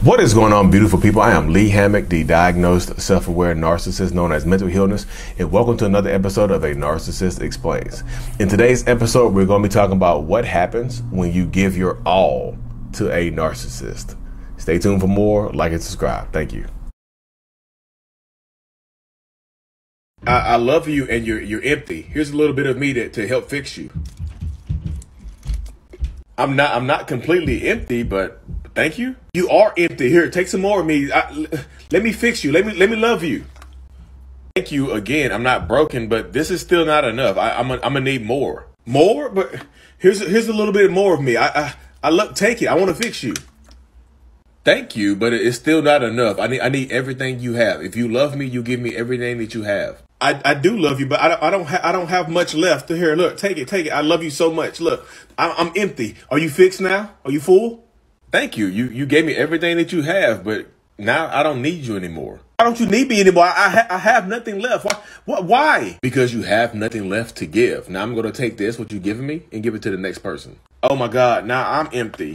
What is going on, beautiful people? I am Lee Hammock, the diagnosed self-aware narcissist known as mental illness, and welcome to another episode of A Narcissist Explains. In today's episode, we're going to be talking about what happens when you give your all to a narcissist. Stay tuned for more, like and subscribe. Thank you. I love you and you're empty. Here's a little bit of me to help fix you. I'm not completely empty, but thank you. You are empty. Here, take some more of me. Let me fix you. Let me love you. Thank you again. I'm not broken, but this is still not enough. I'm gonna need more. More, but here's a little bit more of me. I love. Take it. I want to fix you. Thank you, but it's still not enough. I need everything you have. If you love me, you give me everything that you have. I do love you, but I don't have much left. Here, look, take it. I love you so much. Look, I'm empty. Are you fixed now? Are you full? Thank you. You gave me everything that you have, but now I don't need you anymore. Why don't you need me anymore? I have nothing left. Why? Because you have nothing left to give. Now I'm going to take this, what you've given me, and give it to the next person. Oh my God, now I'm empty.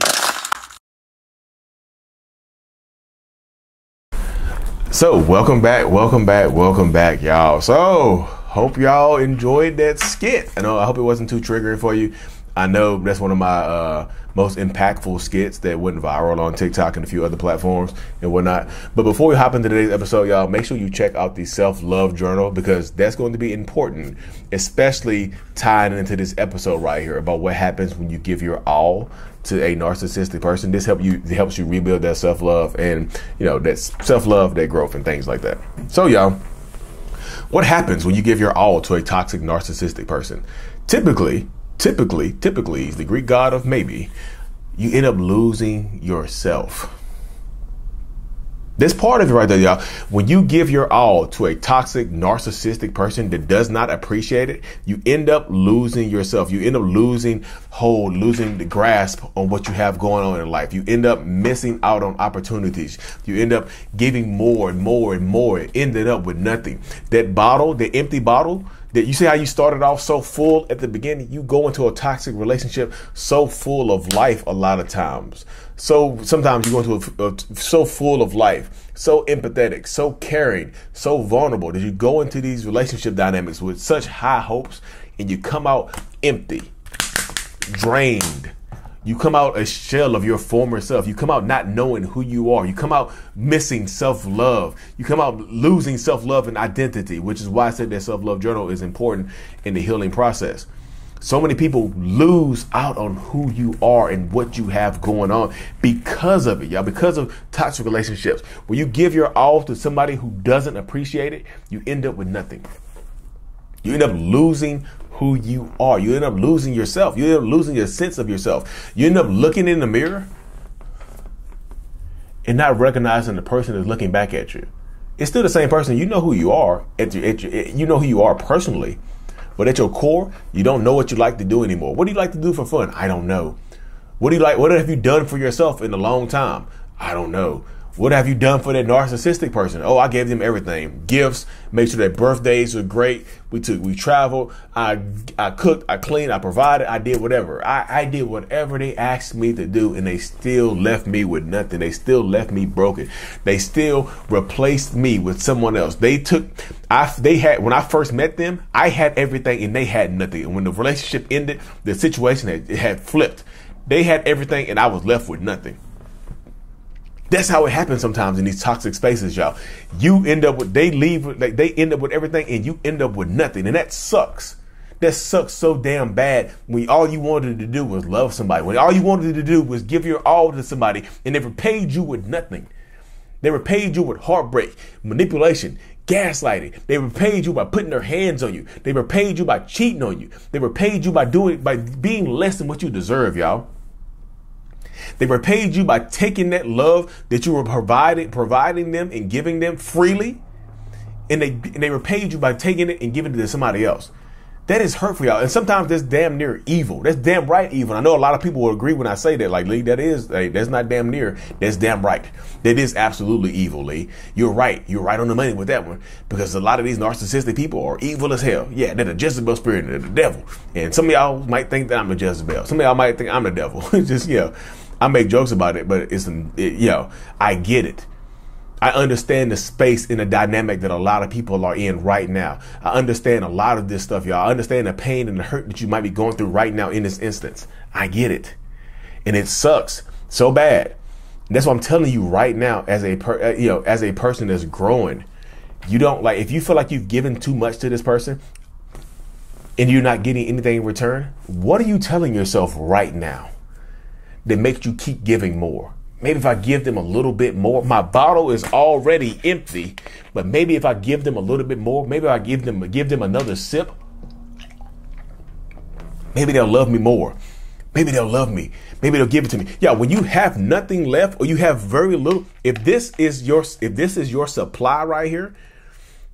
So welcome back, y'all. So hope y'all enjoyed that skit. I hope it wasn't too triggering for you. I know that's one of my most impactful skits that went viral on TikTok and a few other platforms and whatnot. But before we hop into today's episode, y'all, make sure you check out the self-love journal, because that's going to be important, especially tying into this episode right here about what happens when you give your all to a narcissistic person. This helps you rebuild that self-love and, that self-love, that growth and things like that. So, y'all, what happens when you give your all to a toxic narcissistic person? Typically, is the Greek god of maybe, you end up losing yourself. This part of it right there, y'all. When you give your all to a toxic narcissistic person that does not appreciate it, you end up losing yourself. You end up losing the grasp on what you have going on in life. You end up missing out on opportunities. You end up giving more and more and more. It ended up with nothing. That bottle, the empty bottle, that you see how you started off so full at the beginning, you go into a toxic relationship so full of life a lot of times. So sometimes you go into so full of life, so empathetic, so caring, so vulnerable, that you go into these relationship dynamics with such high hopes and you come out empty, drained. You come out a shell of your former self. You come out not knowing who you are. You come out missing self-love. You come out losing self-love and identity, which is why I said that self-love journal is important in the healing process. So many people lose out on who you are and what you have going on because of it, y'all, because of toxic relationships. When you give your all to somebody who doesn't appreciate it, you end up with nothing. You end up losing who you are. You end up losing yourself. You end up losing your sense of yourself. You end up looking in the mirror and not recognizing the person that's looking back at you. It's still the same person. You know who you are. You know who you are personally. But at your core, you don't know what you like to do anymore. What do you like to do for fun? I don't know. What do you like? What have you done for yourself in a long time? I don't know. What have you done for that narcissistic person? Oh, I gave them everything. Gifts, made sure their birthdays were great. We traveled. I cooked, I cleaned, I provided, I did whatever. I did whatever they asked me to do, and they still left me with nothing. They still left me broken. They still replaced me with someone else. When I first met them, I had everything and they had nothing. And when the relationship ended, the situation had flipped. They had everything and I was left with nothing. That's how it happens sometimes in these toxic spaces, y'all. You end up with, they end up with everything and you end up with nothing. And that sucks. That sucks so damn bad when all you wanted to do was love somebody. When all you wanted to do was give your all to somebody and they repaid you with nothing. They repaid you with heartbreak, manipulation, gaslighting. They repaid you by putting their hands on you. They repaid you by cheating on you. They repaid you by being less than what you deserve, y'all. They repaid you by taking that love that you were providing them and giving them freely. And they repaid you by taking it and giving it to somebody else. That is hurtful, y'all. And sometimes that's damn near evil. That's damn right evil. I know a lot of people will agree when I say that. Like, Lee, that's not damn near. That's damn right. That is absolutely evil, Lee. You're right. You're right on the money with that one. Because a lot of these narcissistic people are evil as hell. Yeah, they're the Jezebel spirit. They're the devil. And some of y'all might think that I'm a Jezebel. Some of y'all might think I'm the devil. Just, yeah. I make jokes about it, but I get it. I understand the space and the dynamic that a lot of people are in right now. I understand a lot of this stuff, y'all. I understand the pain and the hurt that you might be going through right now in this instance. I get it. And it sucks so bad. And that's what I'm telling you right now as a person that's growing. You don't if you feel like you've given too much to this person and you're not getting anything in return, what are you telling yourself right now that makes you keep giving more? Maybe if I give them a little bit more, my bottle is already empty, but maybe if I give them a little bit more, maybe I give them another sip, maybe they'll love me more. Maybe they'll love me. Maybe they'll give it to me. Yeah, when you have nothing left or you have very little, if this is your supply right here,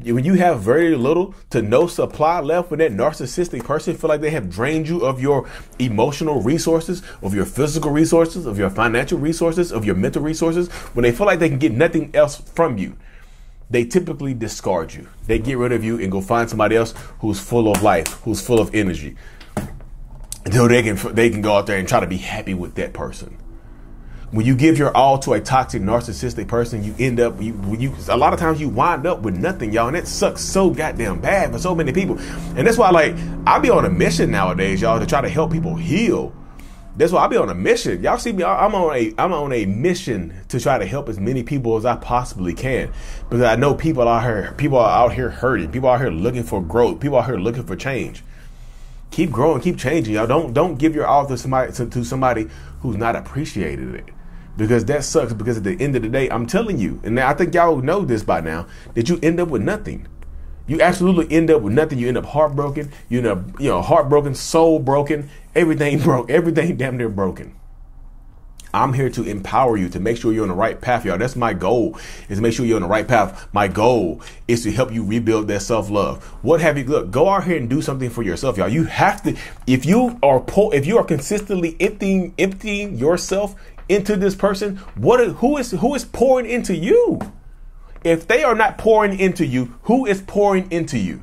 when you have very little to no supply left, when that narcissistic person feel like they have drained you of your emotional resources, of your physical resources, of your financial resources, of your mental resources, when they feel like they can get nothing else from you, they typically discard you. They get rid of you and go find somebody else who's full of life, who's full of energy, until they can go out there and try to be happy with that person. When you give your all to a toxic narcissistic person, you end up, a lot of times you wind up with nothing, y'all. And it sucks so goddamn bad for so many people. And that's why, I be on a mission nowadays, y'all, to try to help people heal. That's why I be on a mission. Y'all see me, I'm on a mission to try to help as many people as I possibly can. Because I know people are out here hurting. People are out here looking for growth. People are out here looking for change. Keep growing, keep changing, y'all. Don't give your all to somebody who's not appreciated it. Because that sucks, because at the end of the day, I'm telling you, and I think y'all know this by now, that you end up with nothing. You absolutely end up with nothing. You end up heartbroken. You end up, heartbroken, soul broken, everything broke, everything damn near broken. I'm here to empower you, to make sure you're on the right path, y'all. That's my goal, is to make sure you're on the right path. My goal is to help you rebuild that self-love. Look, go out here and do something for yourself, y'all. You have to, if you are consistently emptying yourself into this person, who is pouring into you? If they are not pouring into you, who is pouring into you?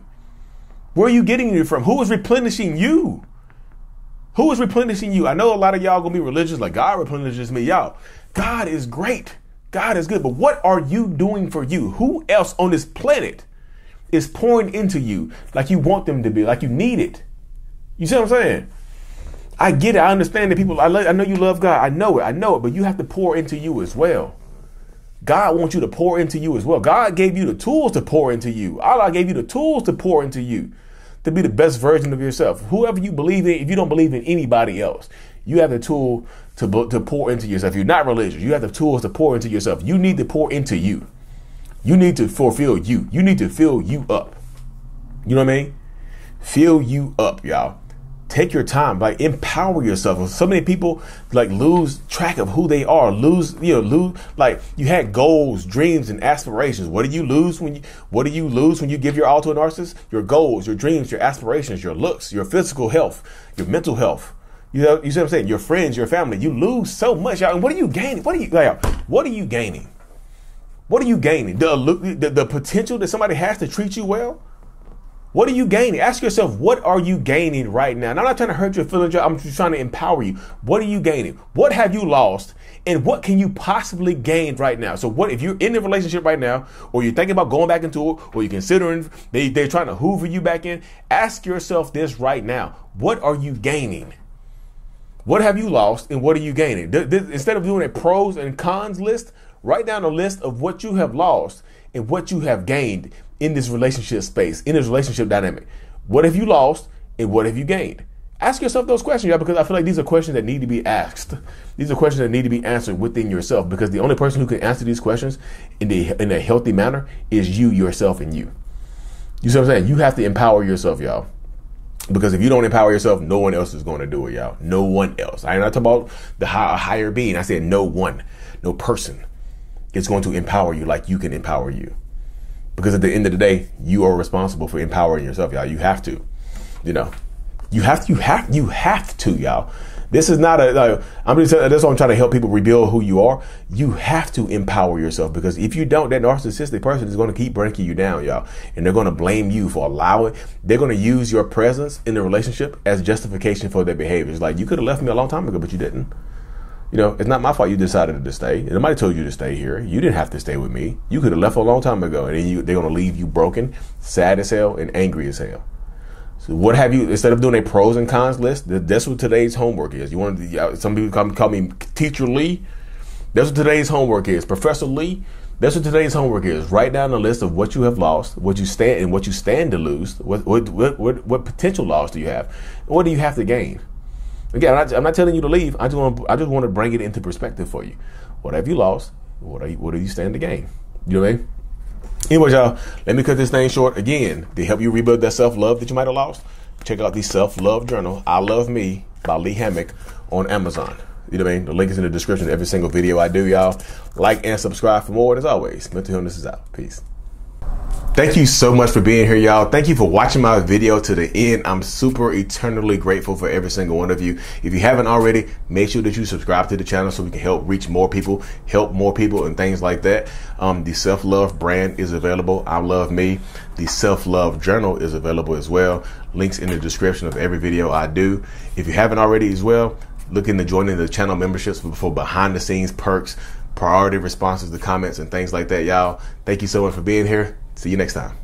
Where are you getting it from? Who is replenishing you? Who is replenishing you? I know a lot of y'all gonna be religious, like God replenishes me. Y'all, God is great. God is good. But what are you doing for you? Who else on this planet is pouring into you like you want them to be, like you need it? You see what I'm saying? I get it. I understand that people, I know you love God. I know it, but you have to pour into you as well. God wants you to pour into you as well. God gave you the tools to pour into you. Allah gave you the tools to pour into you, to be the best version of yourself. Whoever you believe in, if you don't believe in anybody else, you have the tool to pour into yourself. If you're not religious, you have the tools to pour into yourself. You need to pour into you. You need to fulfill you. You need to fill you up. You know what I mean? Fill you up, y'all. Take your time, empower yourself. So many people lose track of who they are. You had goals, dreams, and aspirations. What do you lose when you give your all to a narcissist? Your goals, your dreams, your aspirations, your looks, your physical health, your mental health. You see what I'm saying? Your friends, your family. You lose so much, y'all. And what are you gaining? What are you gaining? What are you gaining? The potential that somebody has to treat you well. What are you gaining? Ask yourself, what are you gaining right now? And I'm not trying to hurt your feelings. I'm just trying to empower you. What are you gaining? What have you lost? And what can you possibly gain right now? So what if you're in a relationship right now, or you're thinking about going back into it, or you're considering they're trying to hoover you back in? Ask yourself this right now. What are you gaining? What have you lost and what are you gaining? Instead of doing a pros and cons list, write down a list of what you have lost and what you have gained in this relationship space, in this relationship dynamic. What have you lost and what have you gained? Ask yourself those questions, y'all, because I feel like these are questions that need to be asked. These are questions that need to be answered within yourself, because the only person who can answer these questions in a healthy manner is you, yourself, and you. You see what I'm saying? You have to empower yourself, y'all. Because if you don't empower yourself, no one else is going to do it, y'all. No one else. I'm not talking about the higher being. I said no person is going to empower you like you can empower you. Because at the end of the day, you are responsible for empowering yourself, y'all. You have to, you have to, y'all. This is not that's why I'm trying to help people rebuild who you are. You have to empower yourself, because if you don't, that narcissistic person is going to keep breaking you down, y'all. And they're going to blame you for they're going to use your presence in the relationship as justification for their behaviors. Like, you could have left me a long time ago, but you didn't. You know, it's not my fault you decided to stay. Nobody told you to stay here. You didn't have to stay with me. You could have left a long time ago, and then they're going to leave you broken, sad as hell, and angry as hell. So what have you, instead of doing a pros and cons list, that's what today's homework is. You want to, some people call me Teacher Lee. That's what today's homework is. Professor Lee, that's what today's homework is. Write down a list of what you have lost, what you stand to lose, what potential loss do you have, what do you have to gain. Again, I'm not telling you to leave. I just want to bring it into perspective for you. What have you lost? What do you stand to gain? You know what I mean? Anyways, y'all, let me cut this thing short. Again, to help you rebuild that self-love that you might have lost, check out the Self-Love Journal, I Love Me by Lee Hammock on Amazon. You know what I mean? The link is in the description of every single video I do, y'all. Like and subscribe for more. And as always, mental illness is out. Peace. Thank you so much for being here, y'all. Thank you for watching my video to the end. I'm super eternally grateful for every single one of you. If you haven't already, make sure that you subscribe to the channel so we can help reach more people, help more people and things like that. The Self-Love brand is available. I Love Me. The Self-Love Journal is available as well. Links in the description of every video I do. If you haven't already as well, look into joining the channel memberships for behind the scenes perks, priority responses to comments and things like that, y'all. Thank you so much for being here. See you next time.